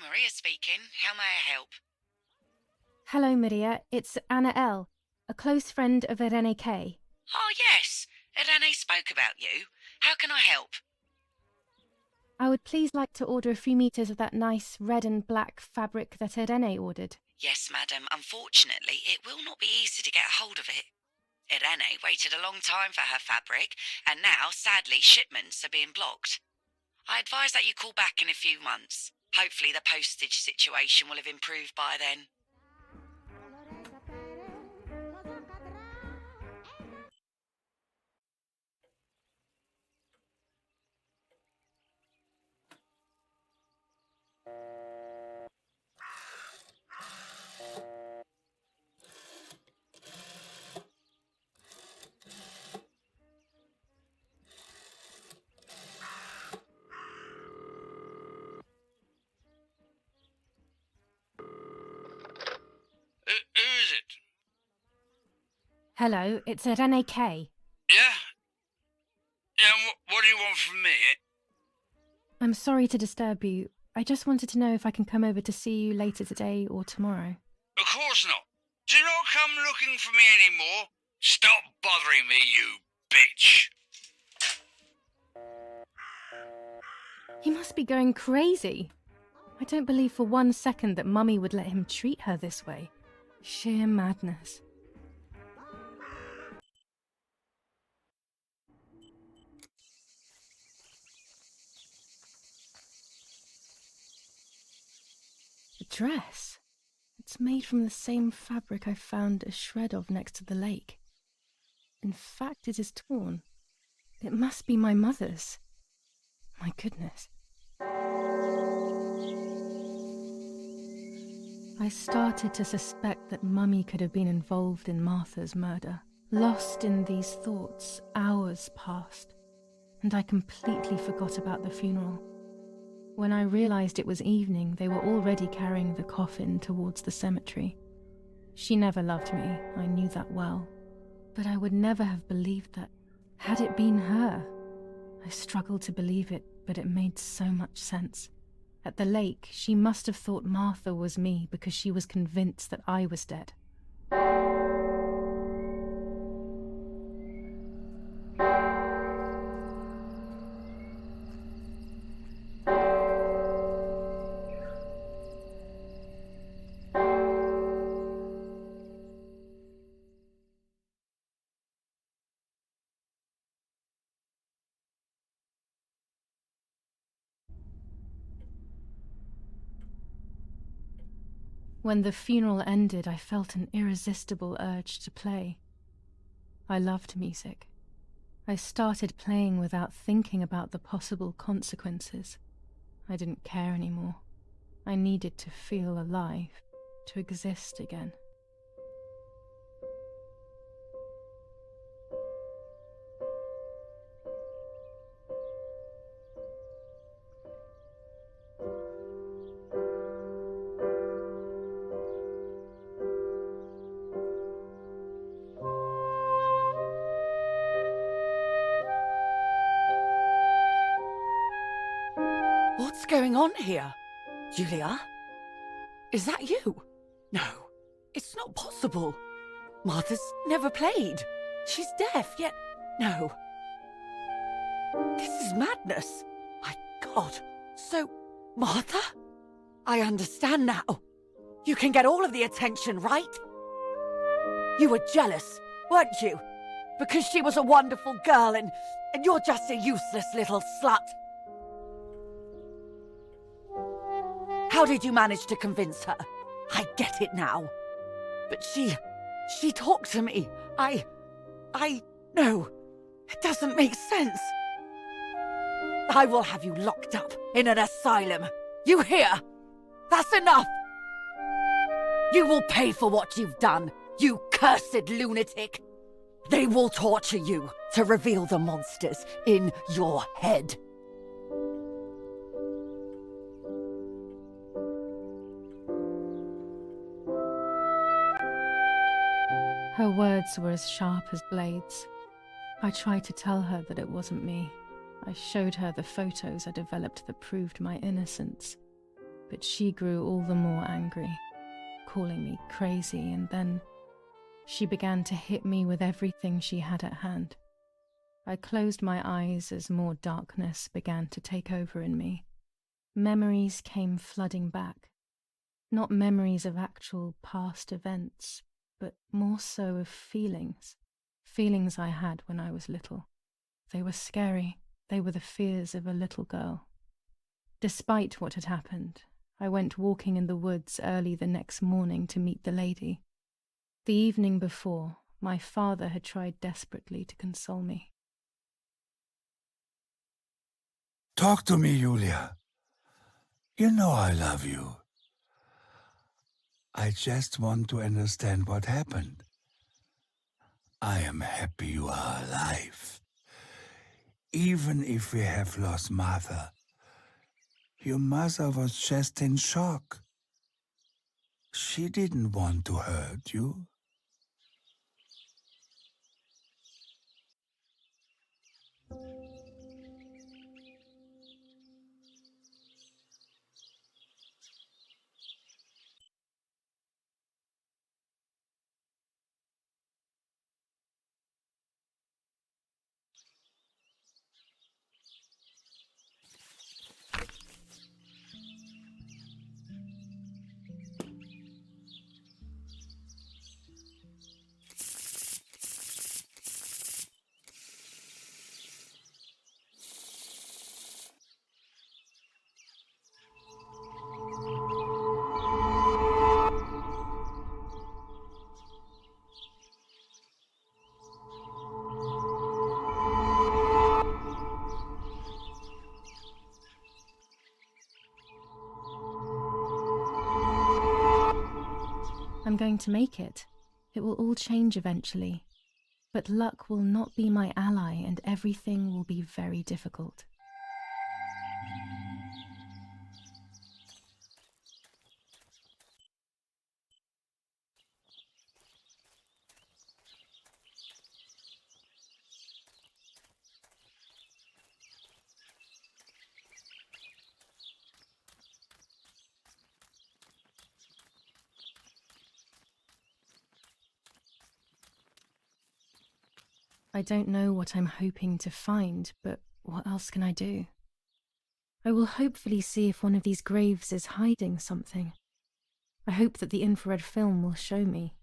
Maria speaking. How may I help? Hello, Maria. It's Anna L., a close friend of Irene K. Oh, yes. Irene spoke about you. How can I help? I would please like to order a few meters of that nice red and black fabric that Irene ordered. Yes, madam. Unfortunately, it will not be easy to get a hold of it. Irene waited a long time for her fabric, and now, sadly, shipments are being blocked. I advise that you call back in a few months. Hopefully the postage situation will have improved by then. Who is it? Hello, it's Irene K. Yeah? Yeah, and what do you want from me? I'm sorry to disturb you. I just wanted to know if I can come over to see you later today or tomorrow. Of course not. Do not come looking for me anymore. Stop bothering me, you bitch. He must be going crazy. I don't believe for 1 second that Mummy would let him treat her this way. Sheer madness. The dress. It's made from the same fabric I found a shred of next to the lake. In fact, it is torn. It must be my mother's. My goodness. I started to suspect that Mummy could have been involved in Martha's murder. Lost in these thoughts, hours passed, and I completely forgot about the funeral. When I realized it was evening, they were already carrying the coffin towards the cemetery. She never loved me, I knew that well. But I would never have believed that. Had it been her? I struggled to believe it, but it made so much sense. At the lake, she must have thought Martha was me because she was convinced that I was dead. When the funeral ended, I felt an irresistible urge to play. I loved music. I started playing without thinking about the possible consequences. I didn't care anymore. I needed to feel alive, to exist again. What's going on here? Julia? Is that you? No, it's not possible. Martha's never played. She's deaf, yet no. This is madness. My God. So, Martha? I understand now. You can get all of the attention, right? You were jealous, weren't you? Because she was a wonderful girl and you're just a useless little slut. How did you manage to convince her? I get it now. But she talked to me. No, it doesn't make sense. I will have you locked up in an asylum. You hear? That's enough. You will pay for what you've done, you cursed lunatic. They will torture you to reveal the monsters in your head. Her words were as sharp as blades. I tried to tell her that it wasn't me. I showed her the photos I developed that proved my innocence. but she grew all the more angry, calling me crazy, and then she began to hit me with everything she had at hand. I closed my eyes as more darkness began to take over in me. Memories came flooding back. Not memories of actual past events, but more so of feelings. Feelings I had when I was little. They were scary. They were the fears of a little girl. Despite what had happened, I went walking in the woods early the next morning to meet the lady. The evening before, my father had tried desperately to console me. Talk to me, Julia. You know I love you. I just want to understand what happened. I am happy you are alive. Even if we have lost Mother, your mother was just in shock. She didn't want to hurt you. I'm going to make it. It will all change eventually. But luck will not be my ally, and everything will be very difficult. I don't know what I'm hoping to find, but what else can I do? I will hopefully see if one of these graves is hiding something. I hope that the infrared film will show me.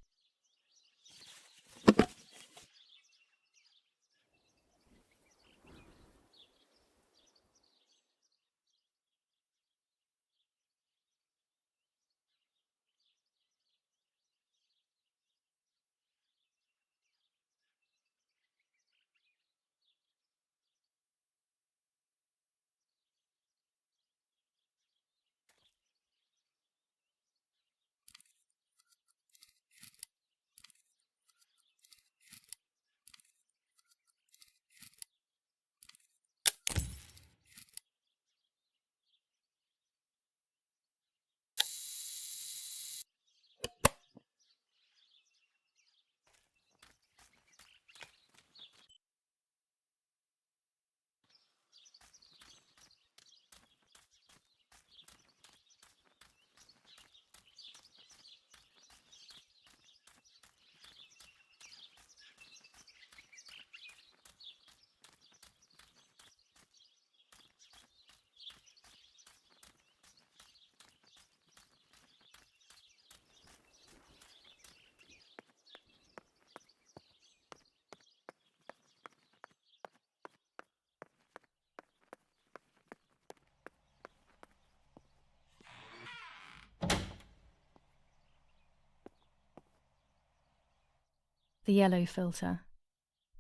The yellow filter.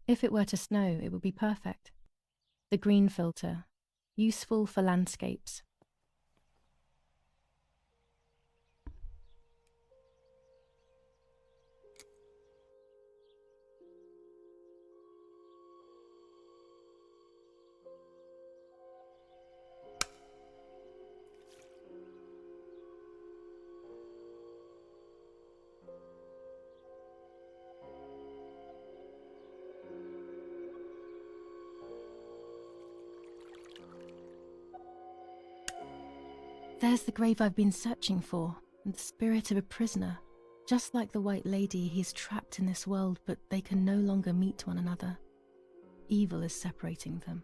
If it were to snow, it would be perfect. The green filter. Useful for landscapes. There's the grave I've been searching for, and the spirit of a prisoner. Just like the White Lady, he's trapped in this world, but they can no longer meet one another. Evil is separating them.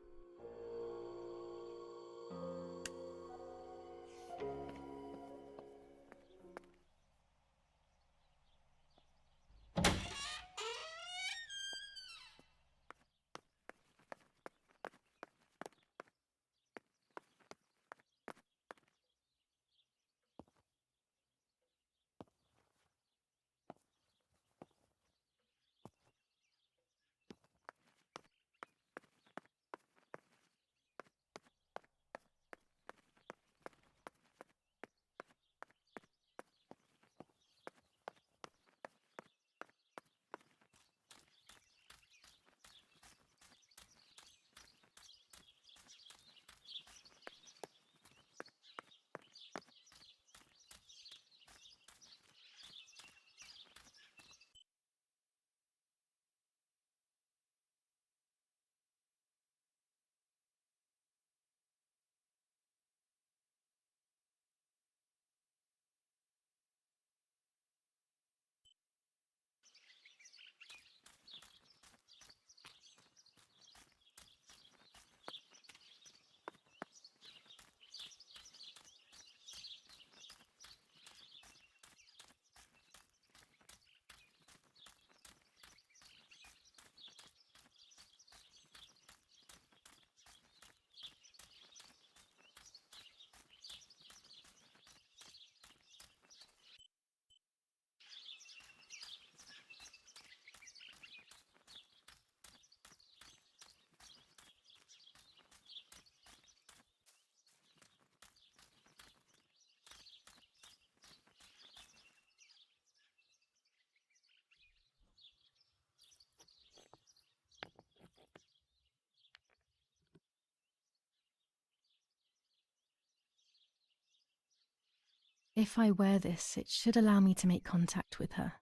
If I wear this, it should allow me to make contact with her.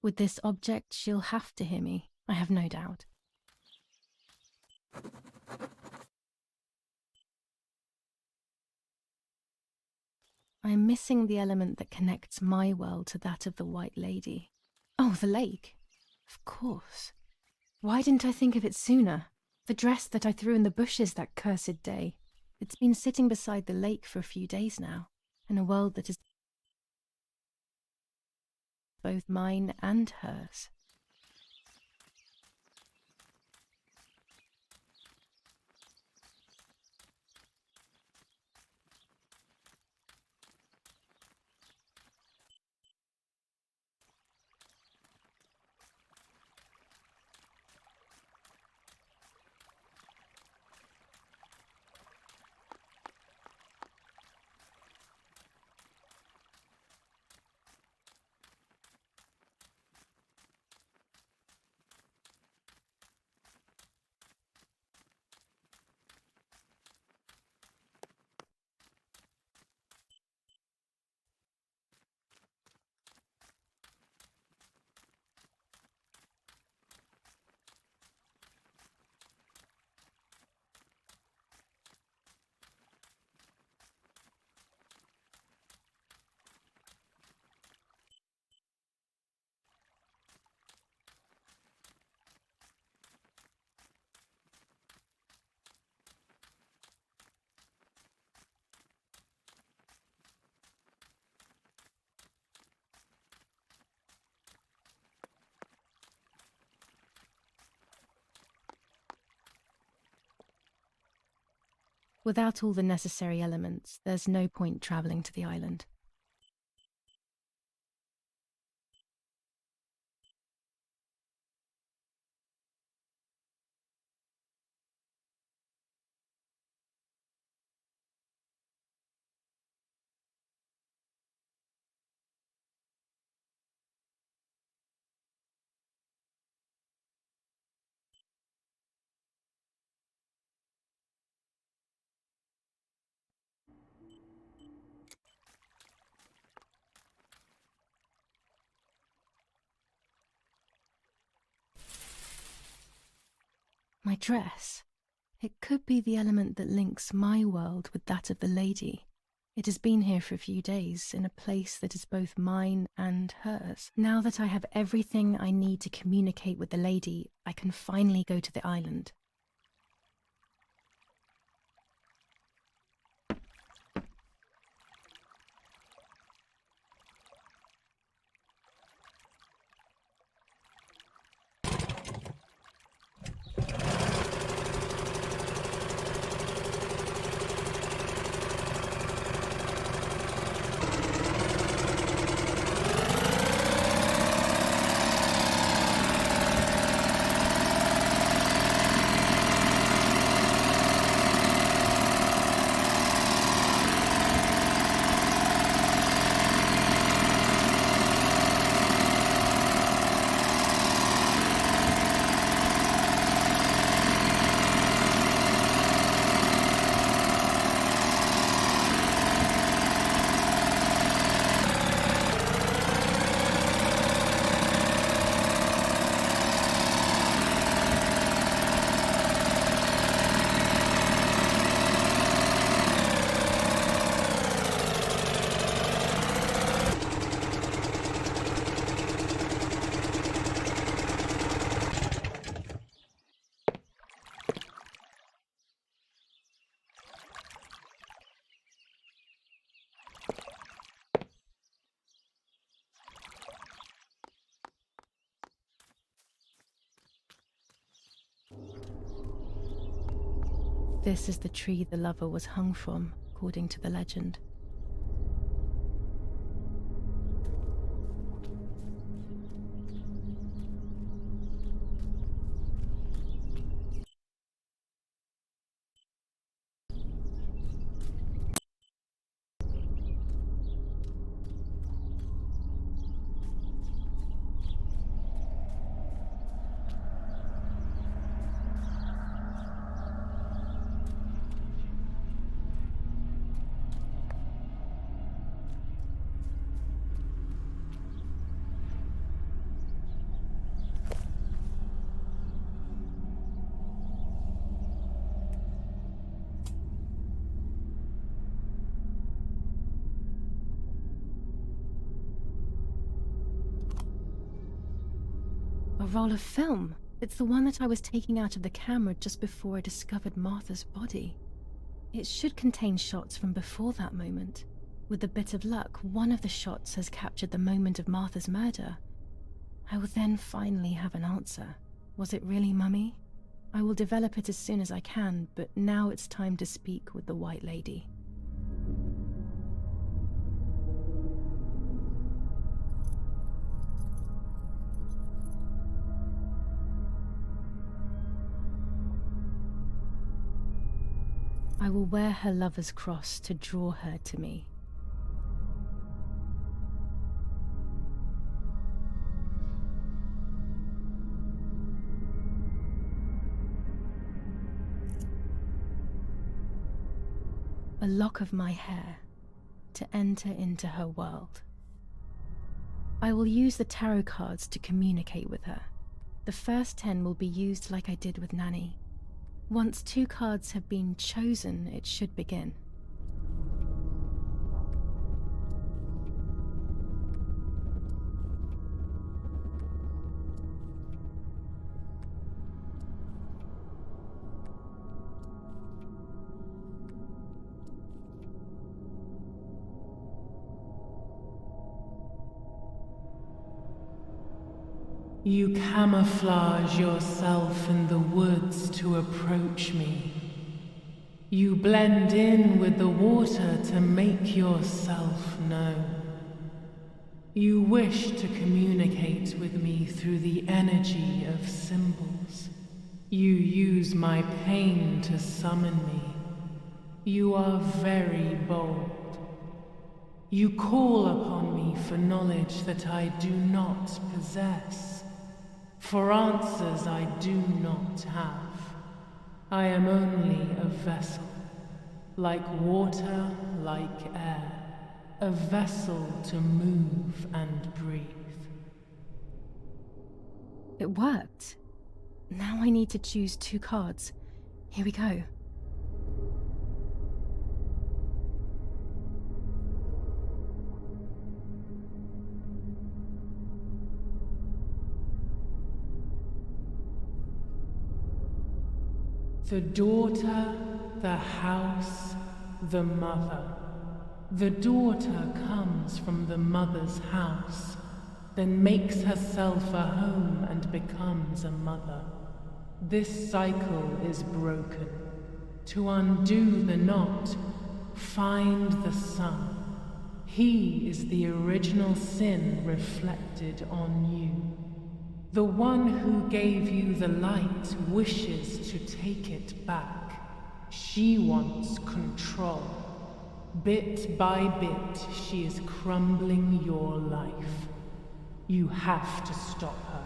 With this object, she'll have to hear me, I have no doubt. I am missing the element that connects my world to that of the White Lady. Oh, the lake. Of course. Why didn't I think of it sooner? The dress that I threw in the bushes that cursed day. It's been sitting beside the lake for a few days now, in a world that is both mine and hers. Without all the necessary elements, there's no point travelling to the island. My dress. It could be the element that links my world with that of the lady. It has been here for a few days, in a place that is both mine and hers. Now that I have everything I need to communicate with the lady, I can finally go to the island. This is the tree the lover was hung from, according to the legend. A roll of film. It's the one that I was taking out of the camera just before I discovered Martha's body. It should contain shots from before that moment. With a bit of luck, one of the shots has captured the moment of Martha's murder. I will then finally have an answer. Was it really Mummy? I will develop it as soon as I can, but now it's time to speak with the White Lady. I will wear her lover's cross to draw her to me. A lock of my hair to enter into her world. I will use the tarot cards to communicate with her. The first 10 will be used like I did with Nanny. Once 2 cards have been chosen, it should begin. You camouflage yourself in the woods to approach me. You blend in with the water to make yourself known. You wish to communicate with me through the energy of symbols. You use my pain to summon me. You are very bold. You call upon me for knowledge that I do not possess. For answers I do not have. I am only a vessel, like water, like air, a vessel to move and breathe. It worked. Now I need to choose 2 cards. Here we go. The daughter, the house, the mother. The daughter comes from the mother's house, then makes herself a home and becomes a mother. This cycle is broken. To undo the knot, find the sun. He is the original sin reflected on you. The one who gave you the light wishes to take it back. She wants control. Bit by bit, she is crumbling your life. You have to stop her.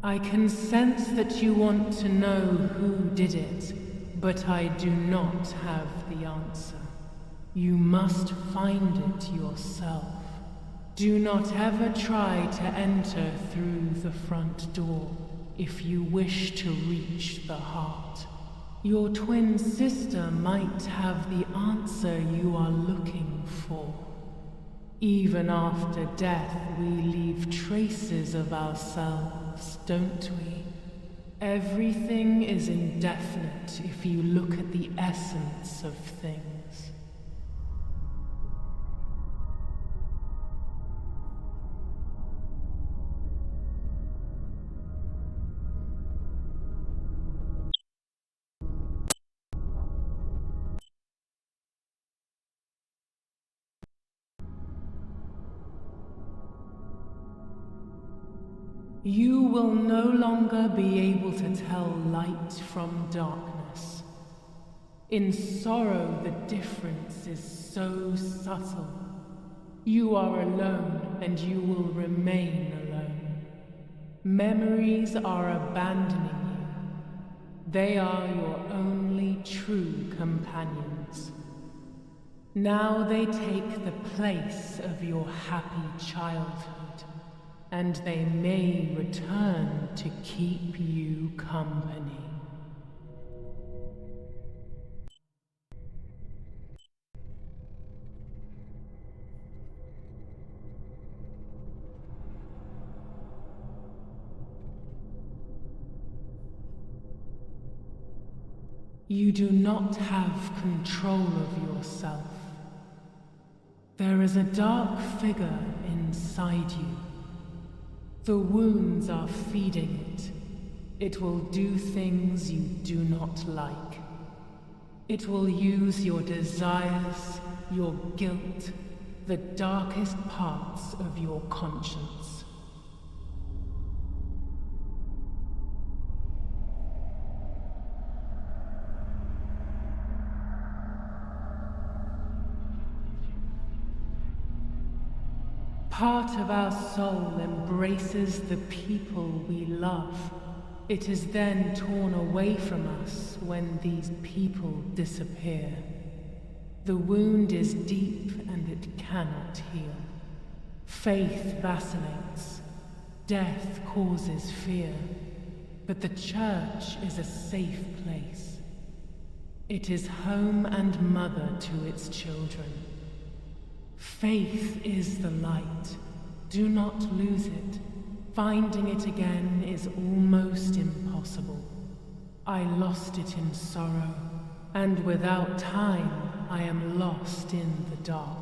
I can sense that you want to know who did it, but I do not have the answer. You must find it yourself. Do not ever try to enter through the front door if you wish to reach the heart. Your twin sister might have the answer you are looking for. Even after death, we leave traces of ourselves, don't we? Everything is indefinite if you look at the essence of things. You will no longer be able to tell light from darkness. In sorrow, the difference is so subtle. You are alone, and you will remain alone. Memories are abandoning you. They are your only true companions. Now they take the place of your happy childhood. And they may return to keep you company. You do not have control of yourself. There is a dark figure inside you. The wounds are feeding it. It will do things you do not like. It will use your desires, your guilt, the darkest parts of your conscience. Part of our soul embraces the people we love. It is then torn away from us when these people disappear. The wound is deep and it cannot heal. Faith vacillates. Death causes fear. But the church is a safe place. It is home and mother to its children. Faith is the light. Do not lose it. Finding it again is almost impossible. I lost it in sorrow, and without time, I am lost in the dark.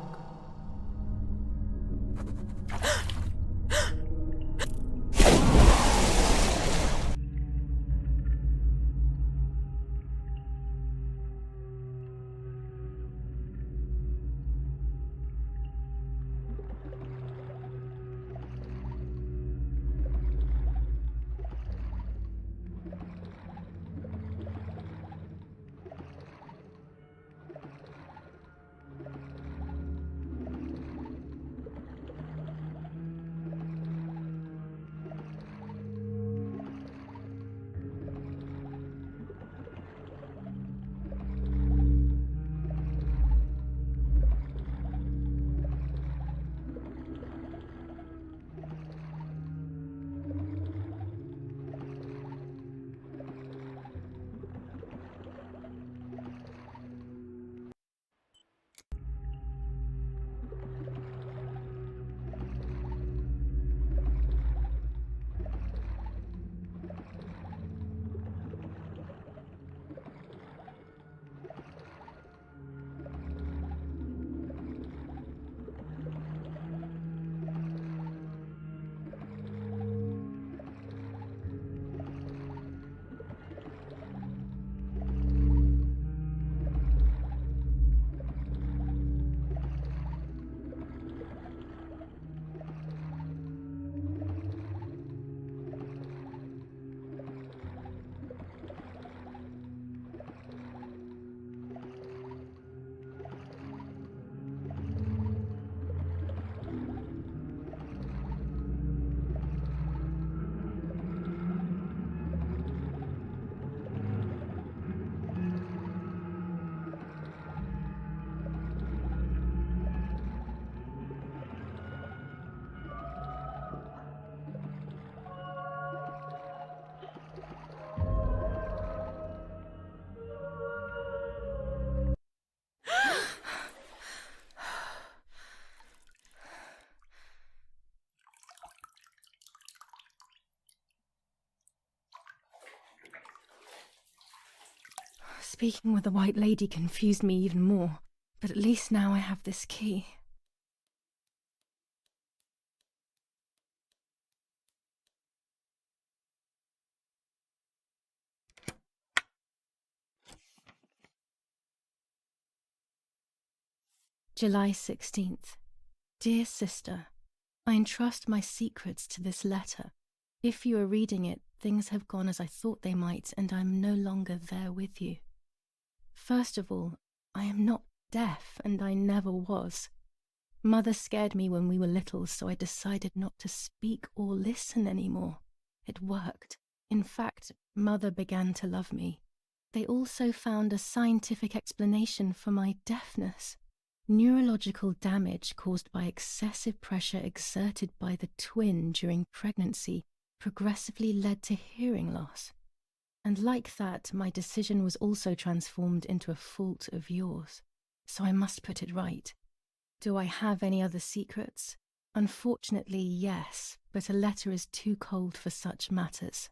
Speaking with the White Lady confused me even more, but at least now I have this key. July 16th. Dear Sister, I entrust my secrets to this letter. If you are reading it, things have gone as I thought they might, and I am no longer there with you. First of all, I am not deaf, and I never was. Mother scared me when we were little, so I decided not to speak or listen anymore. It worked. In fact, Mother began to love me. They also found a scientific explanation for my deafness. Neurological damage caused by excessive pressure exerted by the twin during pregnancy progressively led to hearing loss. And like that, my decision was also transformed into a fault of yours. So I must put it right. Do I have any other secrets? Unfortunately, yes, but a letter is too cold for such matters.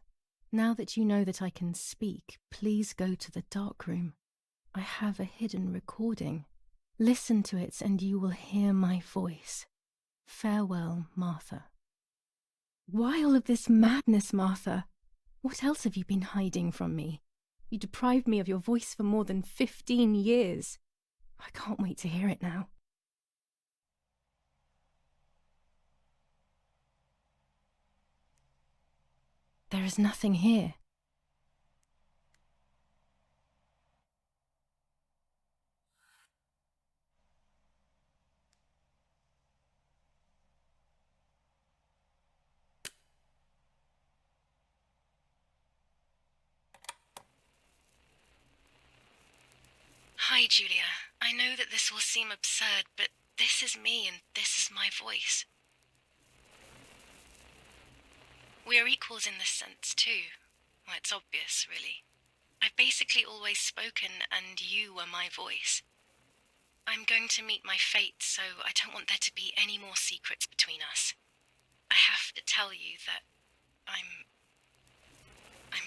Now that you know that I can speak, please go to the dark room. I have a hidden recording. Listen to it and you will hear my voice. Farewell, Martha. Why all of this madness, Martha? What else have you been hiding from me? You deprived me of your voice for more than 15 years. I can't wait to hear it now. There is nothing here. Hi, Julia. I know that this will seem absurd, but this is me and this is my voice. We are equals in this sense, too. Well, it's obvious, really. I've basically always spoken, and you were my voice. I'm going to meet my fate, so I don't want there to be any more secrets between us. I have to tell you that I'm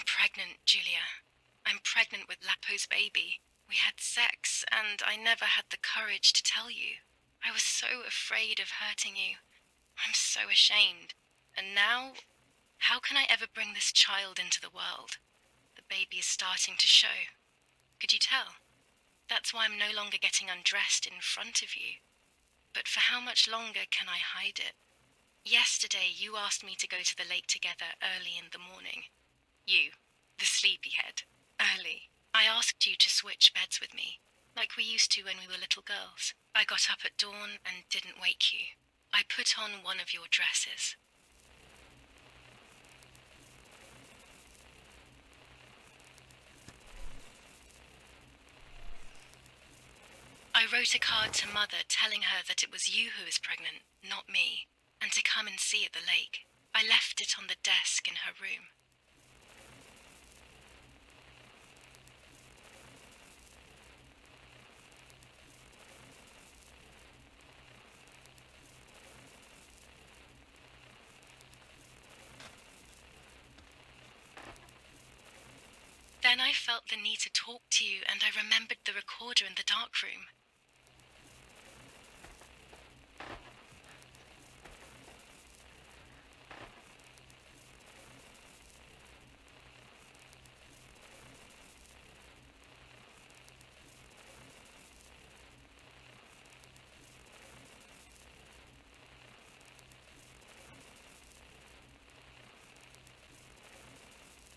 pregnant, Julia. I'm pregnant with Lapo's baby. We had sex, and I never had the courage to tell you. I was so afraid of hurting you. I'm so ashamed. And now, how can I ever bring this child into the world? The baby is starting to show. Could you tell? That's why I'm no longer getting undressed in front of you. But for how much longer can I hide it? Yesterday, you asked me to go to the lake together early in the morning. You, the sleepyhead, early. I asked you to switch beds with me, like we used to when we were little girls. I got up at dawn and didn't wake you. I put on one of your dresses. I wrote a card to Mother telling her that it was you who was pregnant, not me, and to come and see at the lake. I left it on the desk in her room. Then I felt the need to talk to you, and I remembered the recorder in the dark room.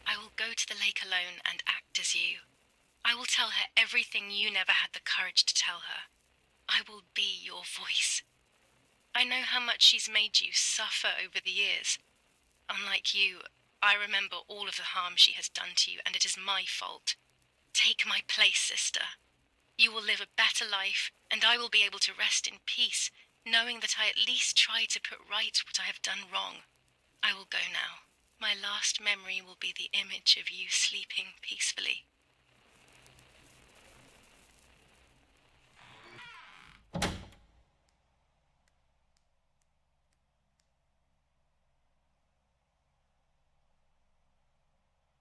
I will go to the lake alone and act as you. I will tell her everything you never had the courage to tell her. I will be your voice. I know how much she's made you suffer over the years. Unlike you, I remember all of the harm she has done to you, and it is my fault. Take my place, sister. You will live a better life, and I will be able to rest in peace, knowing that I at least tried to put right what I have done wrong. I will go now. My last memory will be the image of you sleeping peacefully.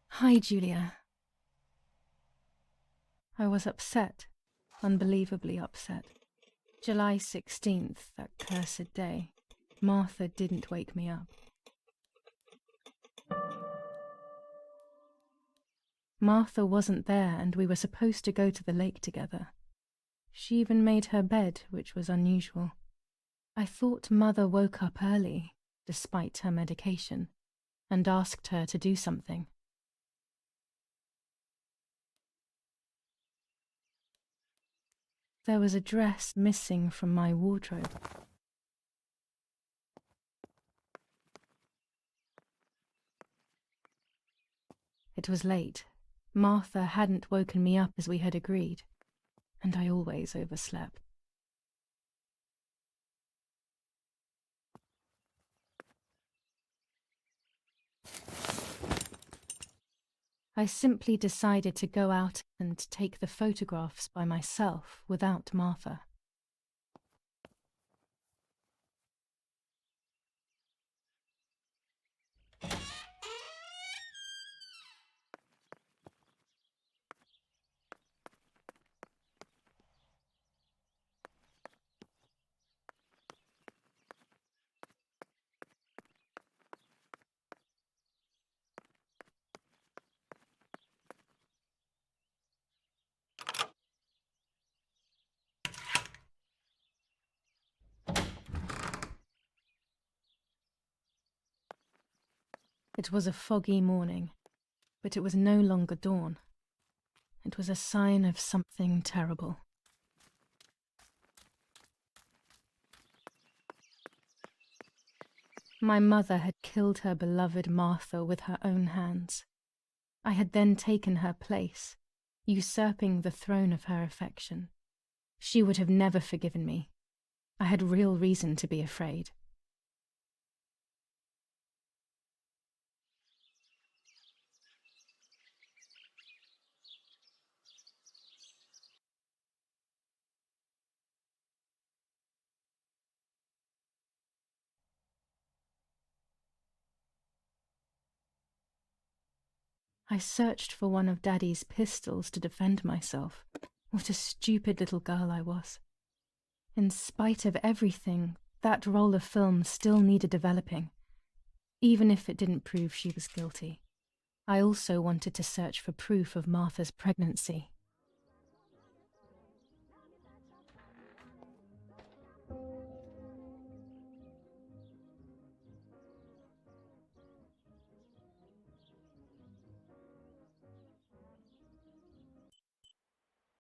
Hi, Julia. I was upset, unbelievably upset. July 16th, that cursed day, Martha didn't wake me up. Martha wasn't there, and we were supposed to go to the lake together. She even made her bed, which was unusual. I thought Mother woke up early, despite her medication, and asked her to do something. There was a dress missing from my wardrobe. It was late. Martha hadn't woken me up as we had agreed, and I always overslept. I simply decided to go out and take the photographs by myself without Martha. It was a foggy morning, but it was no longer dawn. It was a sign of something terrible. My mother had killed her beloved Martha with her own hands. I had then taken her place, usurping the throne of her affection. She would have never forgiven me. I had real reason to be afraid. I searched for one of Daddy's pistols to defend myself. What a stupid little girl I was. In spite of everything, that roll of film still needed developing, even if it didn't prove she was guilty. I also wanted to search for proof of Martha's pregnancy.